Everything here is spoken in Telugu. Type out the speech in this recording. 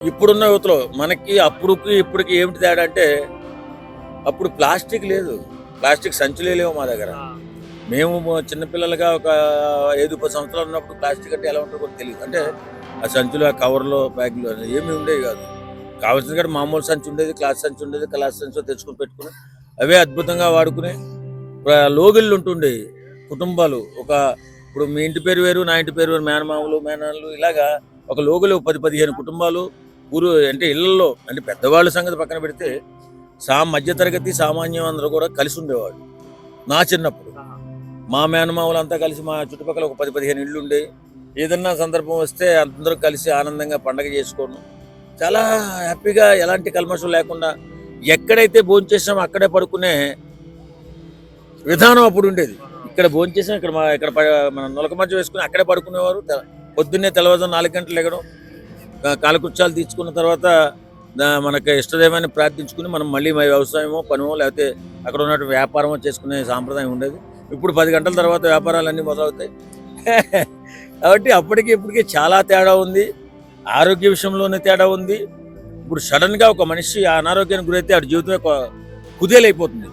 ఇప్పుడున్న యువతలో మనకి అప్పుడుకి ఇప్పటికి ఏమిటి తేడా అంటే అప్పుడు ప్లాస్టిక్ లేదు, ప్లాస్టిక్ సంచులే లేవు మా దగ్గర. మేము చిన్నపిల్లలుగా ఒక 5-10 సంవత్సరాలు ఉన్నప్పుడు ప్లాస్టిక్ అంటే ఎలా ఉంటుందో కూడా తెలియదు. అంటే ఆ సంచులు, ఆ కవర్లో, బ్యాగులు అనేది ఏమి ఉండేవి కాదు. కావాల్సిన కాడ మామూలు సంచి ఉండేది, క్లాస్ సంచి ఉండేది. క్లాస్ సంచిలో తెచ్చుకుని పెట్టుకుని అవే అద్భుతంగా వాడుకుని లోగిళ్ళు ఉంటుండేవి. కుటుంబాలు ఇప్పుడు మీ ఇంటి పేరు వేరు, నా ఇంటి పేరు వేరు, మేనమామలు, మేనల్లు, ఇలాగా ఒక లోగులు 10-15 కుటుంబాలు ఊరు అంటే ఇళ్లలో, అంటే పెద్దవాళ్ళ సంగతి పక్కన పెడితే మధ్యతరగతి సామాన్యం అందరూ కూడా కలిసి ఉండేవాళ్ళు. నా చిన్నప్పుడు మా మేనమామలు అంతా కలిసి మా చుట్టుపక్కల ఒక 10-15 ఇళ్ళు ఉండే, ఏదన్నా సందర్భం వస్తే అందరూ కలిసి ఆనందంగా పండగ చేసుకోవడం, చాలా హ్యాపీగా, ఎలాంటి కల్మషం లేకుండా ఎక్కడైతే భోంచేసామో అక్కడే పడుకునే విధానం అప్పుడు ఉండేది. ఇక్కడ భోంచేసాం, ఇక్కడ మన నొలక మధ్య వేసుకుని అక్కడే పడుకునేవారు. పొద్దున్నే తెల్లవారుజామున 4 గంటలు లెగడం, కాలకృత్యాలు తీర్చుకున్న తర్వాత మనకి ఇష్టదైవాన్ని ప్రార్థించుకుని మనం మళ్ళీ వ్యవసాయమో, పనమో, లేకపోతే అక్కడ ఉన్నటువంటి వ్యాపారమో చేసుకునే సాంప్రదాయం ఉండేది. ఇప్పుడు 10 గంటల తర్వాత వ్యాపారాలన్నీ మొదలవుతాయి. కాబట్టి అప్పటికి ఇప్పటికీ చాలా తేడా ఉంది. ఆరోగ్య విషయంలోనే తేడా ఉంది. ఇప్పుడు సడన్గా ఒక మనిషి అనారోగ్యానికి గురైతే ఆడి జీవితమే కుదేలైపోతుంది.